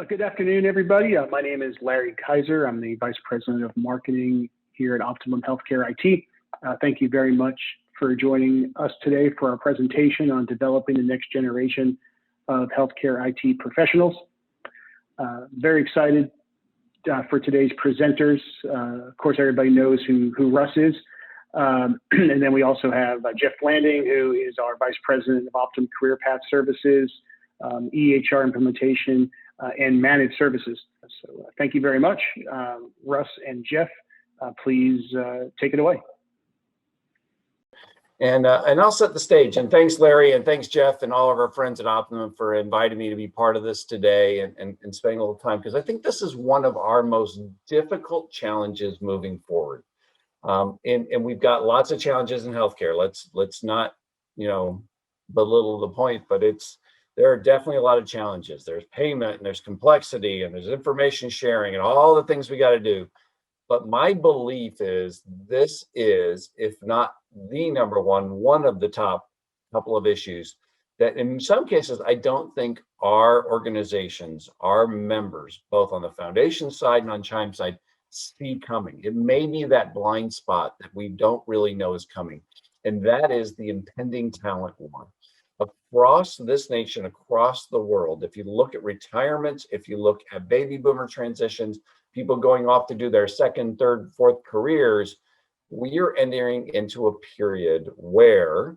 Good afternoon, everybody. My name is Larry Kaiser. I'm the Vice President of Marketing here at Optimum Healthcare IT. Thank you very much for joining us today for our presentation on developing the next generation of healthcare IT professionals. Very excited for today's presenters. Of course, everybody knows who Russ is. And then we also have Geoff Landing, who is our Vice President of Optimum CareerPath Services, EHR implementation, and managed services. So thank you very much. Russ and Geoff, please take it away. And I'll set the stage. And thanks, Larry, and thanks, Geoff, and all of our friends at Optimum for inviting me to be part of this today and spending a little time, because I think this is one of our most difficult challenges moving forward. And we've got lots of challenges in healthcare. Let's not, belittle the point, but there are definitely a lot of challenges. There's payment and there's complexity and there's information sharing and all the things we got to do. But my belief is this is, if not the number one of the top couple of issues that in some cases, I don't think our organizations, our members, both on the foundation side and on CHIME side, see coming. It may be that blind spot that we don't really know is coming. And that is the impending talent war. Across this nation, across the world, if you look at retirements, if you look at baby boomer transitions, people going off to do their second, third, fourth careers, we are entering into a period where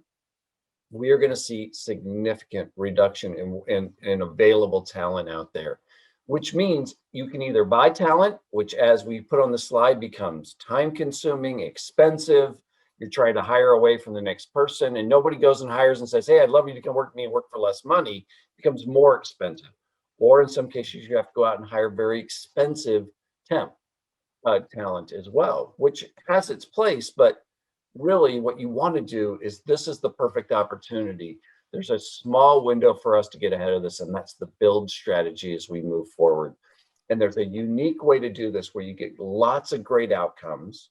we are going to see significant reduction in available talent out there, which means you can either buy talent, which as we put on the slide becomes time consuming, expensive. You're trying to hire away from the next person and nobody goes and hires and says, hey, I'd love you to come work with me and work for less money. It becomes more expensive. Or in some cases, you have to go out and hire very expensive temp talent as well, which has its place. But really what you want to do is this is the perfect opportunity. There's a small window for us to get ahead of this, and that's the build strategy as we move forward. And there's a unique way to do this where you get lots of great outcomes,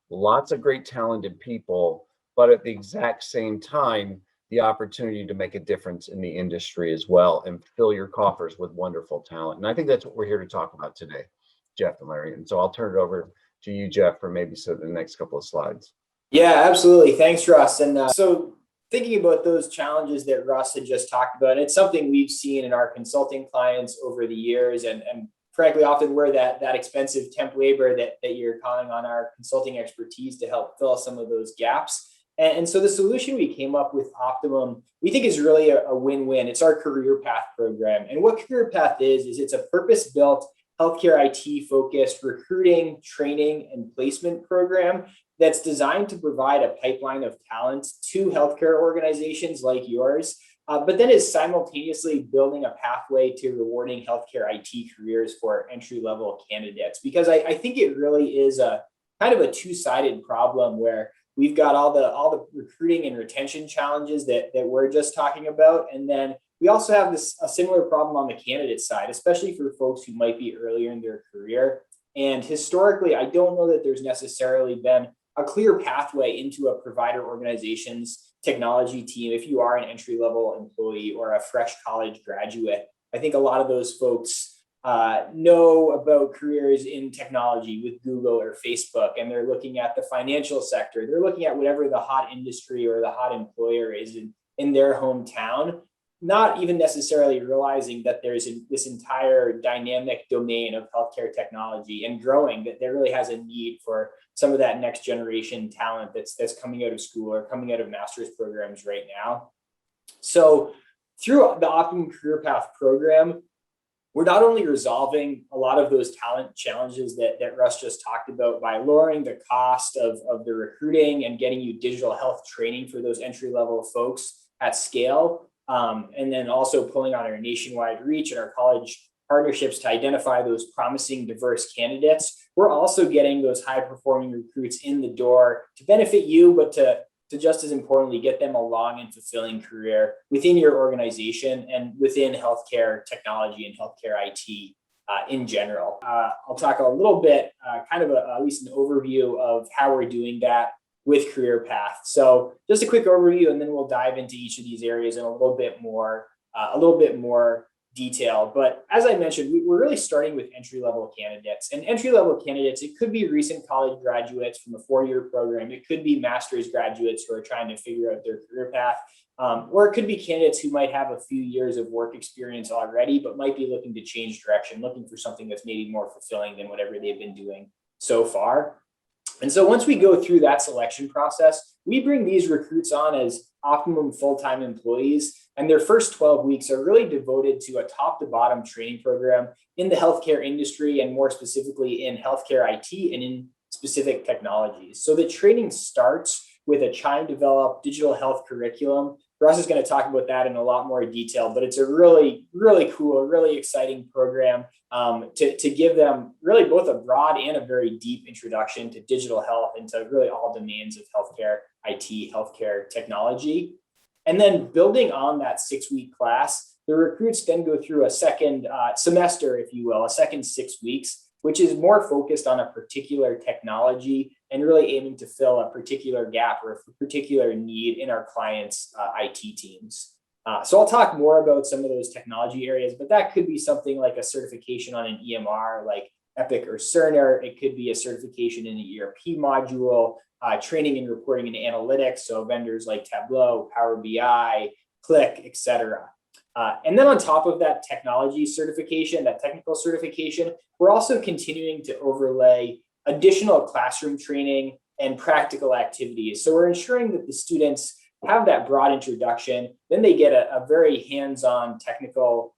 lots of great talented people, but at the exact same time, the opportunity to make a difference in the industry as well and fill your coffers with wonderful talent. And I think that's what we're here to talk about today, Geoff and Larry. And so I'll turn it over to you, Geoff, for maybe the next couple of slides. Yeah, absolutely. Thanks, Russ. And so thinking about those challenges that Russ had just talked about, it's something we've seen in our consulting clients over the years, and frankly, often we're that expensive temp labor that you're calling on our consulting expertise to help fill some of those gaps. And so the solution we came up with Optimum, we think is really a win-win. It's our CareerPath program. And what CareerPath is it's a purpose-built healthcare IT focused recruiting, training, and placement program that's designed to provide a pipeline of talent to healthcare organizations like yours, but then is simultaneously building a pathway to rewarding healthcare IT careers for entry-level candidates. Because I think it really is a kind of a two-sided problem where we've got all the recruiting and retention challenges that we're just talking about, and then we also have a similar problem on the candidate side, especially for folks who might be earlier in their career. And historically, I don't know that there's necessarily been a clear pathway into a provider organization's technology team if you are an entry-level employee or a fresh college graduate. I think a lot of those folks know about careers in technology with Google or Facebook, and they're looking at the financial sector. They're looking at whatever the hot industry or the hot employer is in their hometown, not even necessarily realizing that there's this entire dynamic domain of healthcare technology and growing, that there really has a need for some of that next generation talent that's coming out of school or coming out of master's programs right now. So through the Optimum CareerPath program, we're not only resolving a lot of those talent challenges that Russ just talked about by lowering the cost of the recruiting and getting you digital health training for those entry-level folks at scale, and then also pulling on our nationwide reach and our college partnerships to identify those promising diverse candidates. We're also getting those high-performing recruits in the door to benefit you, but to just as importantly, get them a long and fulfilling career within your organization and within healthcare technology and healthcare IT in general. I'll talk a little bit, at least an overview of how we're doing that with CareerPath. So just a quick overview, and then we'll dive into each of these areas in a little bit more detail. But as I mentioned, we're really starting with entry-level candidates. And entry-level candidates, it could be recent college graduates from a 4-year program. It could be master's graduates who are trying to figure out their career path. Or it could be candidates who might have a few years of work experience already, but might be looking to change direction, looking for something that's maybe more fulfilling than whatever they've been doing so far. And so once we go through that selection process, we bring these recruits on as Optimum full-time employees, and their first 12 weeks are really devoted to a top to bottom training program in the healthcare industry, and more specifically in healthcare IT and in specific technologies. So the training starts with a CHIME developed digital health curriculum. Russ is going to talk about that in a lot more detail, but it's a really, really cool, really exciting program to give them really both a broad and a very deep introduction to digital health and to really all domains of healthcare, IT, healthcare technology. And then building on that 6-week class, the recruits then go through a second semester, if you will, a second 6 weeks, which is more focused on a particular technology and really aiming to fill a particular gap or a particular need in our clients' IT teams. So I'll talk more about some of those technology areas, but that could be something like a certification on an EMR, like Epic or Cerner. It could be a certification in the ERP module, training and reporting and analytics, so vendors like Tableau, Power BI, Click, etc. And then on top of that technology certification, that technical certification, we're also continuing to overlay additional classroom training and practical activities. So we're ensuring that the students have that broad introduction, then they get a very hands-on technical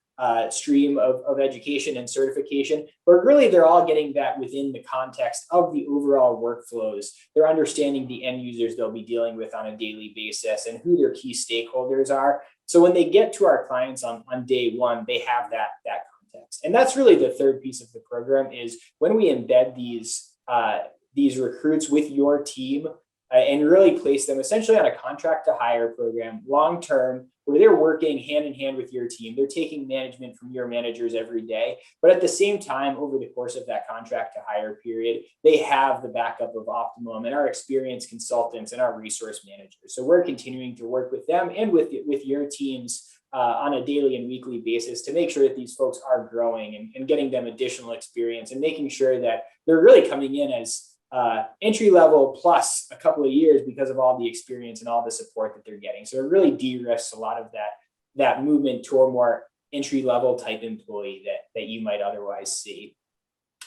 stream of education and certification, but really they're all getting that within the context of the overall workflows. They're understanding the end users they'll be dealing with on a daily basis and who their key stakeholders are. So when they get to our clients on day one, they have that context. And that's really the third piece of the program, is when we embed these recruits with your team and really place them essentially on a contract to hire program long-term, where they're working hand in hand with your team. They're taking management from your managers every day, but at the same time, over the course of that contract to hire period, they have the backup of Optimum and our experienced consultants and our resource managers. So we're continuing to work with them and with your teams on a daily and weekly basis to make sure that these folks are growing and getting them additional experience and making sure that they're really coming in as entry level plus a couple of years because of all the experience and all the support that they're getting. So it really de-risks a lot of that movement to a more entry level type employee that you might otherwise see.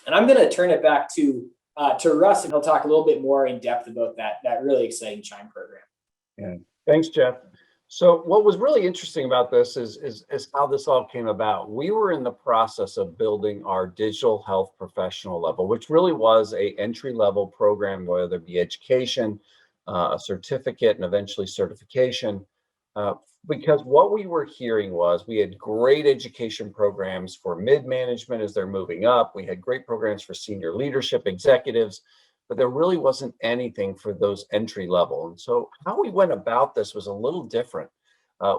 And I'm going to turn it back to Russ, and he'll talk a little bit more in depth about that really exciting CHIME program. Yeah, thanks, Geoff. So what was really interesting about this is how this all came about. We were in the process of building our digital health professional level, which really was a entry-level program, whether it be education, a certificate, and eventually certification. Because what we were hearing was we had great education programs for mid-management as they're moving up. We had great programs for senior leadership executives, but there really wasn't anything for those entry level. And so how we went about this was a little different.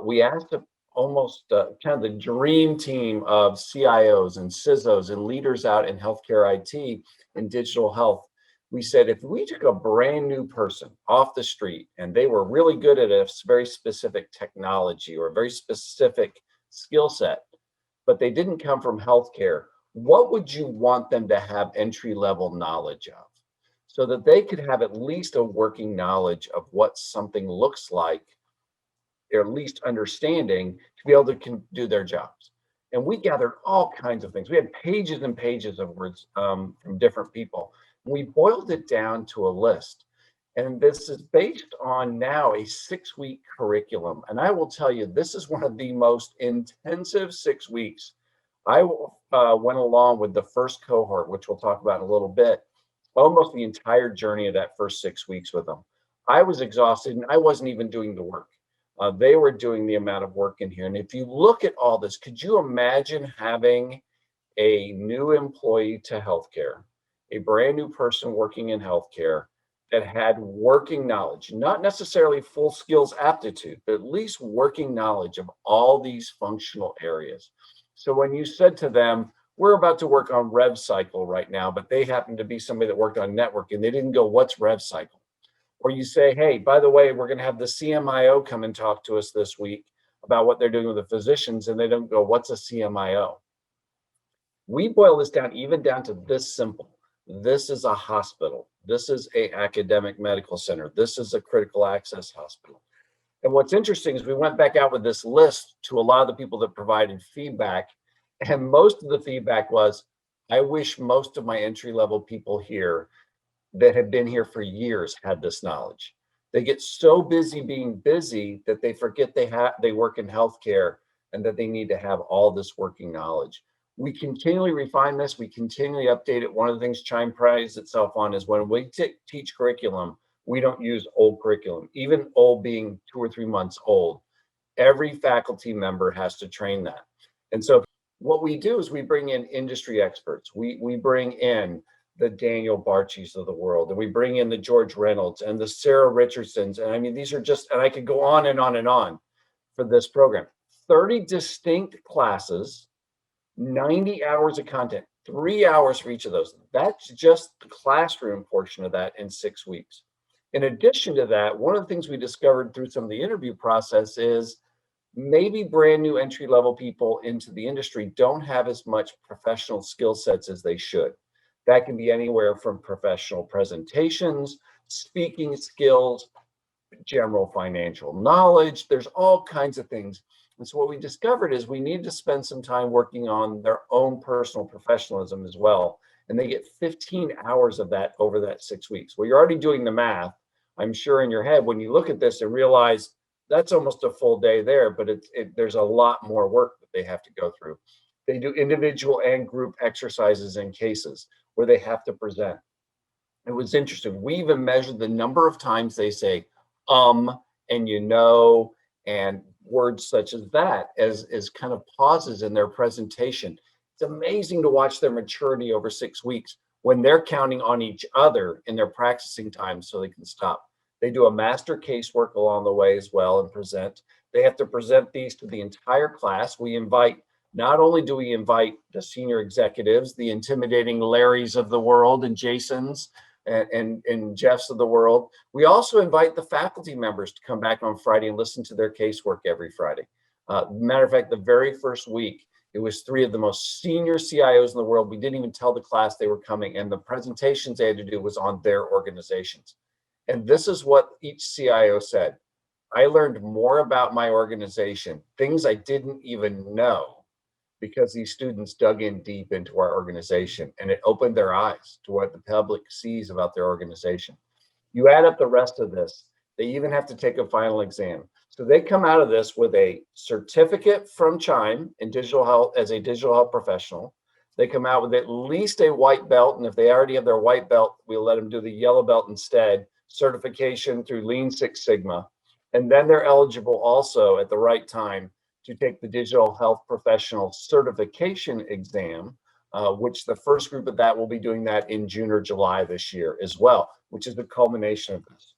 We asked almost kind of the dream team of CIOs and CISOs and leaders out in healthcare IT and digital health. We said, if we took a brand new person off the street and they were really good at a very specific technology or a very specific skill set, but they didn't come from healthcare, what would you want them to have entry level knowledge of, so that they could have at least a working knowledge of what something looks like, or at least understanding to be able to do their jobs? And we gathered all kinds of things. We had pages and pages of words from different people. We boiled it down to a list. And this is based on now a 6-week curriculum. And I will tell you, this is one of the most intensive 6 weeks. I went along with the first cohort, which we'll talk about in a little bit, almost the entire journey of that first 6 weeks with them. I was exhausted and I wasn't even doing the work. They were doing the amount of work in here. And if you look at all this, could you imagine having a new employee to healthcare, a brand new person working in healthcare that had working knowledge, not necessarily full skills aptitude, but at least working knowledge of all these functional areas? So when you said to them, we're about to work on rev cycle right now, but they happen to be somebody that worked on network and they didn't go, what's rev cycle? Or you say, hey, by the way, we're going to have the CMIO come and talk to us this week. about what they're doing with the physicians, and they don't go, what's a CMIO? We boil this down even down to this simple. This is a hospital. This is an academic medical center. This is a critical access hospital. And what's interesting is we went back out with this list to a lot of the people that provided feedback. And most of the feedback was, I wish most of my entry-level people here that have been here for years had this knowledge. They get so busy being busy that they forget they work in healthcare and that they need to have all this working knowledge. We continually refine this. We continually update it. One of the things CHIME prides itself on is when we teach curriculum, we don't use old curriculum, even old being 2 or 3 months old. Every faculty member has to train that. And so what we do is we bring in industry experts. We bring in the Daniel Barchis of the world, and we bring in the George Reynolds and the Sarah Richardsons. And I mean, these are just, and I could go on and on and on for this program. 30 distinct classes, 90 hours of content, 3 hours for each of those. That's just the classroom portion of that in 6 weeks. In addition to that, one of the things we discovered through some of the interview process is maybe brand new entry-level people into the industry don't have as much professional skill sets as they should. That can be anywhere from professional presentations, speaking skills, general financial knowledge. There's all kinds of things. And so what we discovered is we need to spend some time working on their own personal professionalism as well. And they get 15 hours of that over that 6 weeks. Well, you're already doing the math, I'm sure, in your head when you look at this and realize that's almost a full day there, but there's a lot more work that they have to go through. They do individual and group exercises and cases where they have to present. It was interesting. We even measured the number of times they say, and and words such as that as kind of pauses in their presentation. It's amazing to watch their maturity over 6 weeks when they're counting on each other in their practicing time so they can stop. They do a master casework along the way as well and present. They have to present these to the entire class. Not only do we invite the senior executives, the intimidating Larrys of the world and Jasons and Geoffs of the world, we also invite the faculty members to come back on Friday and listen to their casework every Friday. Matter of fact, the very first week, it was 3 of the most senior CIOs in the world. We didn't even tell the class they were coming, and the presentations they had to do was on their organizations. And this is what each CIO said. I learned more about my organization, things I didn't even know, because these students dug in deep into our organization, and it opened their eyes to what the public sees about their organization. You add up the rest of this, they even have to take a final exam. So they come out of this with a certificate from CHIME in digital health as a digital health professional. They come out with at least a white belt, and if they already have their white belt, we'll let them do the yellow belt instead, certification through Lean Six Sigma. And then they're eligible also at the right time to take the digital health professional certification exam, which the first group of that will be doing that in June or July this year as well, which is the culmination of this.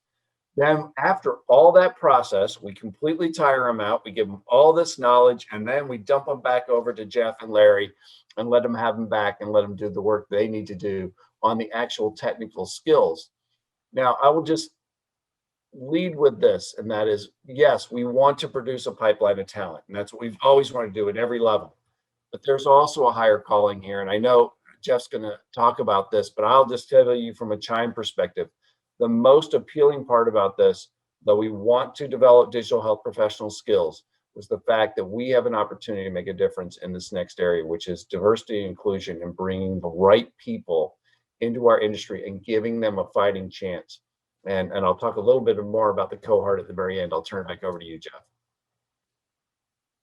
Then after all that process, we completely tire them out. We give them all this knowledge, and then we dump them back over to Geoff and Larry and let them have them back and let them do the work they need to do on the actual technical skills. Now, I will just lead with this, and that is, yes, we want to produce a pipeline of talent, and that's what we've always wanted to do at every level. But there's also a higher calling here, and I know Geoff's going to talk about this, but I'll just tell you from a CHIME perspective, the most appealing part about this, though we want to develop digital health professional skills, was the fact that we have an opportunity to make a difference in this next area, which is diversity and inclusion, and bringing the right people into our industry and giving them a fighting chance. And I'll talk a little bit more about the cohort at the very end. I'll turn it back over to you, Geoff.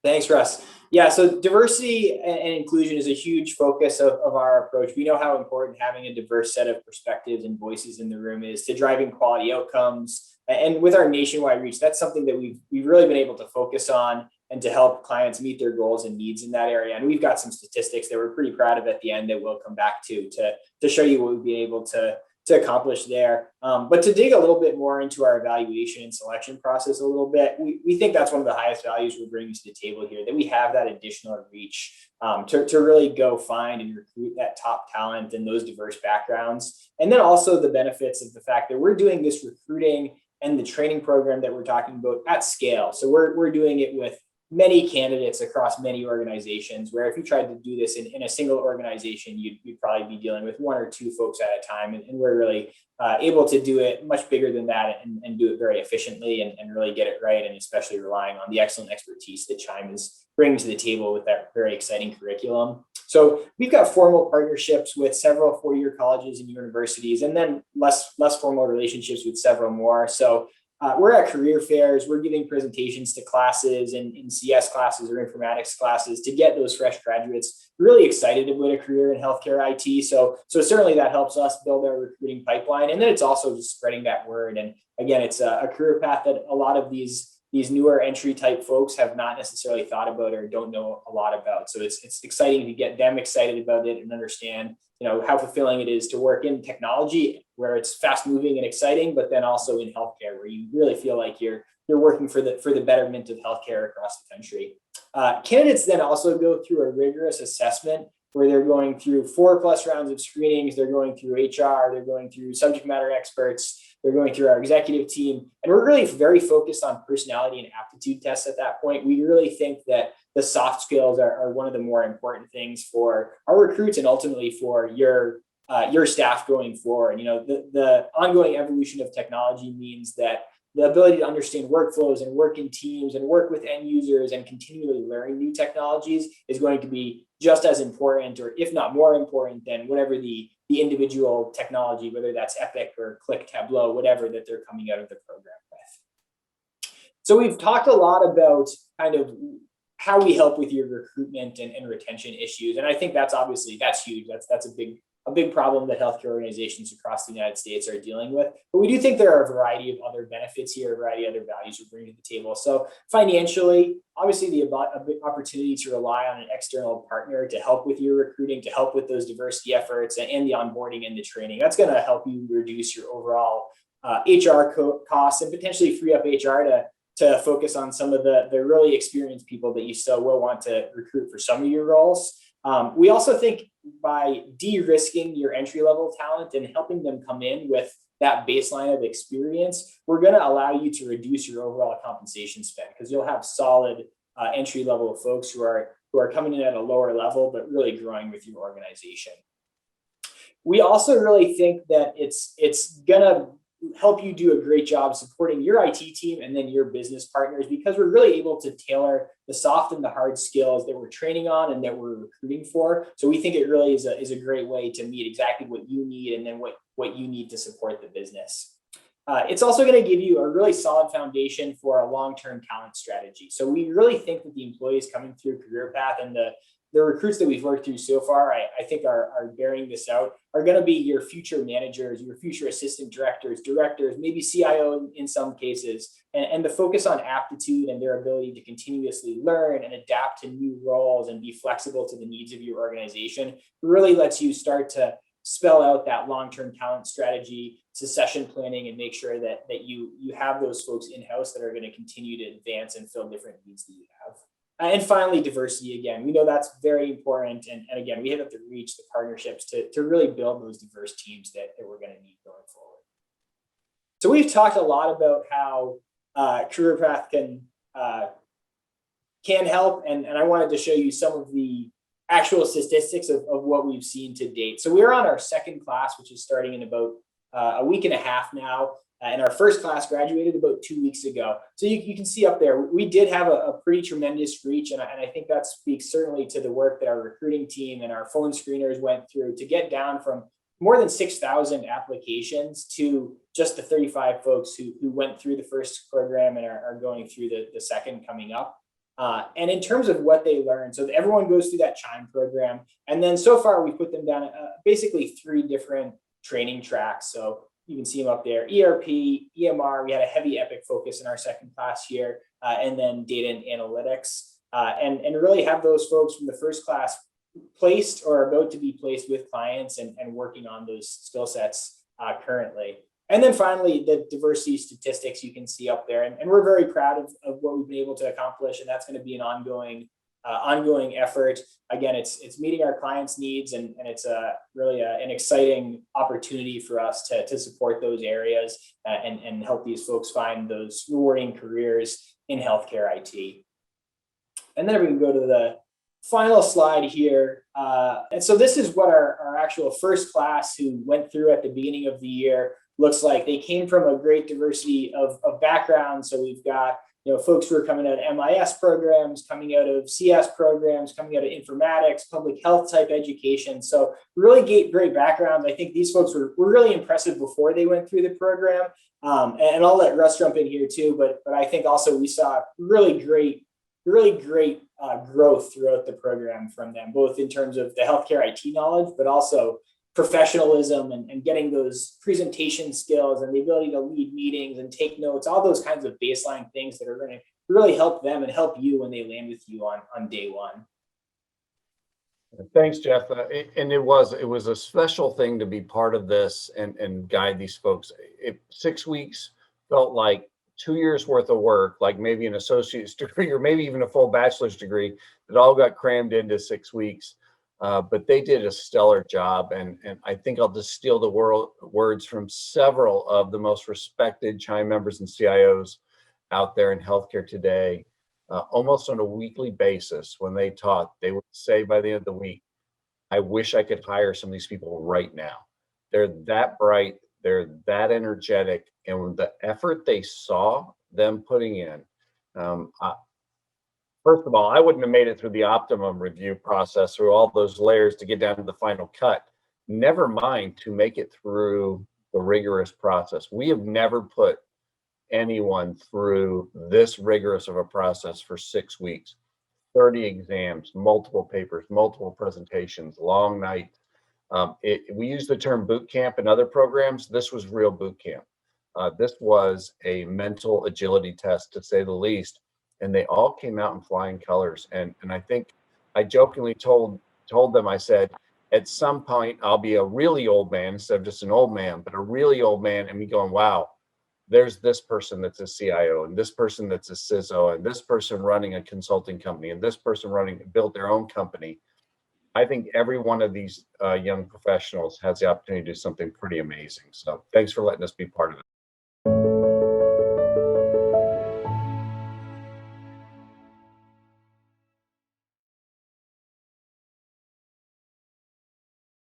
Thanks, Russ. Yeah, so diversity and inclusion is a huge focus of our approach. We know how important having a diverse set of perspectives and voices in the room is to driving quality outcomes. And with our nationwide reach, that's something that we've really been able to focus on and to help clients meet their goals and needs in that area. And we've got some statistics that we're pretty proud of at the end that we'll come back to show you what we've been able to accomplish there. But to dig a little bit more into our evaluation and selection process a little bit, we think that's one of the highest values we're bringing to the table here, that we have that additional reach to really go find and recruit that top talent and those diverse backgrounds. And then also the benefits of the fact that we're doing this recruiting and the training program that we're talking about at scale. So we're doing it with many candidates across many organizations, where if you tried to do this in a single organization, you'd probably be dealing with one or two folks at a time. And we're really able to do it much bigger than that and do it very efficiently and really get it right. And especially relying on the excellent expertise that CHIME is bringing to the table with that very exciting curriculum. So we've got formal partnerships with several four-year colleges and universities, and then less formal relationships with several more. So we're at career fairs, we're giving presentations to classes in CS classes or informatics classes to get those fresh graduates really excited about a career in healthcare IT. So certainly that helps us build our recruiting pipeline. And then it's also just spreading that word. And again, it's a career path that a lot of these newer entry type folks have not necessarily thought about or don't know a lot about. So it's exciting to get them excited about it and understand, how fulfilling it is to work in technology where it's fast moving and exciting, but then also in healthcare where you really feel like you're working for the betterment of healthcare across the country. Candidates then also go through a rigorous assessment where they're going through 4+ rounds of screenings. They're going through HR, they're going through subject matter experts, they're going through our executive team. And we're really very focused on personality and aptitude tests at that point. We really think that the soft skills are one of the more important things for our recruits and ultimately for your staff going forward. The ongoing evolution of technology means that the ability to understand workflows and work in teams and work with end users and continually learn new technologies is going to be just as important, or if not more important, than whatever the individual technology, whether that's Epic or Click, Tableau, whatever that they're coming out of the program with. So we've talked a lot about kind of how we help with your recruitment and retention issues. And I think that's huge. That's a big problem that healthcare organizations across the United States are dealing with. But we do think there are a variety of other benefits here, a variety of other values we bring to the table. So financially, obviously the opportunity to rely on an external partner to help with your recruiting, to help with those diversity efforts and the onboarding and the training, that's going to help you reduce your overall HR costs and potentially free up HR to focus on some of the really experienced people that you still will want to recruit for some of your roles. We also think by de-risking your entry-level talent and helping them come in with that baseline of experience, we're going to allow you to reduce your overall compensation spend, because you'll have solid entry-level folks who are coming in at a lower level, but really growing with your organization. We also really think that it's going to help you do a great job supporting your IT team and then your business partners, because we're really able to tailor the soft and the hard skills that we're training on and that we're recruiting for. So we think it really is a great way to meet exactly what you need and then what you need to support the business. It's also going to give you a really solid foundation for a long-term talent strategy. So we really think that the employees coming through CareerPath and the recruits that we've worked through so far, I think are bearing this out, are going to be your future managers, your future assistant directors, maybe CIO in some cases. And the focus on aptitude and their ability to continuously learn and adapt to new roles and be flexible to the needs of your organization really lets you start to spell out that long-term talent strategy, succession planning, and make sure that you have those folks in-house that are going to continue to advance and fill different needs that you have. And finally, diversity. Again, we know that's very important. And again, we have to reach the partnerships to really build those diverse teams that we're going to need going forward. So we've talked a lot about how CareerPath can help. And I wanted to show you some of the actual statistics of what we've seen to date. So we're on our second class, which is starting in about a week and a half now. And our first class graduated about 2 weeks ago. So you can see up there, we did have a pretty tremendous reach. And I think that speaks certainly to the work that our recruiting team and our phone screeners went through to get down from more than 6,000 applications to just the 35 folks who went through the first program and are going through the second coming up. And in terms of what they learned, so everyone goes through that CHIME program. And then so far we put them down basically 3 different training tracks. So you can see them up there: ERP, EMR. We had a heavy Epic focus in our second class here, and then data and analytics, and really have those folks from the first class placed or about to be placed with clients and working on those skill sets currently. And then finally, the diversity statistics you can see up there. And we're very proud of what we've been able to accomplish, and that's going to be an ongoing effort. Again, it's meeting our clients' needs, and it's really an exciting opportunity for us to support those areas and help these folks find those rewarding careers in healthcare IT. And then we can go to the final slide here. And so this is what our actual first class who went through at the beginning of the year looks like. They came from a great diversity of backgrounds. So we've got folks who are coming out of MIS programs, coming out of CS programs, coming out of informatics, public health type education. So really great backgrounds. I think these folks were really impressive before they went through the program. And I'll let Russ jump in here too, but I think also we saw really great growth throughout the program from them, both in terms of the healthcare IT knowledge, but also professionalism and getting those presentation skills and the ability to lead meetings and take notes, all those kinds of baseline things that are going to really help them and help you when they land with you on day one. Thanks, Geoff. And it was a special thing to be part of this and guide these folks. 6 weeks felt like 2 years worth of work, like maybe an associate's degree or maybe even a full bachelor's degree that all got crammed into 6 weeks. But they did a stellar job. And I think I'll just steal the words from several of the most respected CHIME members and CIOs out there in healthcare today. Almost on a weekly basis, when they taught, they would say by the end of the week, I wish I could hire some of these people right now. They're that bright, they're that energetic, and the effort they saw them putting in. First of all, I wouldn't have made it through the Optimum review process, through all those layers to get down to the final cut. Never mind to make it through the rigorous process. We have never put anyone through this rigorous of a process for 6 weeks, 30 exams, multiple papers, multiple presentations, long nights. We use the term boot camp in other programs. This was real boot camp. This was a mental agility test, to say the least, and they all came out in flying colors. And I think I jokingly told them, I said, at some point I'll be a really old man instead of just an old man, but a really old man, and me going, wow, there's this person that's a CIO, and this person that's a CISO, and this person running a consulting company, and this person built their own company. I think every one of these young professionals has the opportunity to do something pretty amazing. So thanks for letting us be part of it.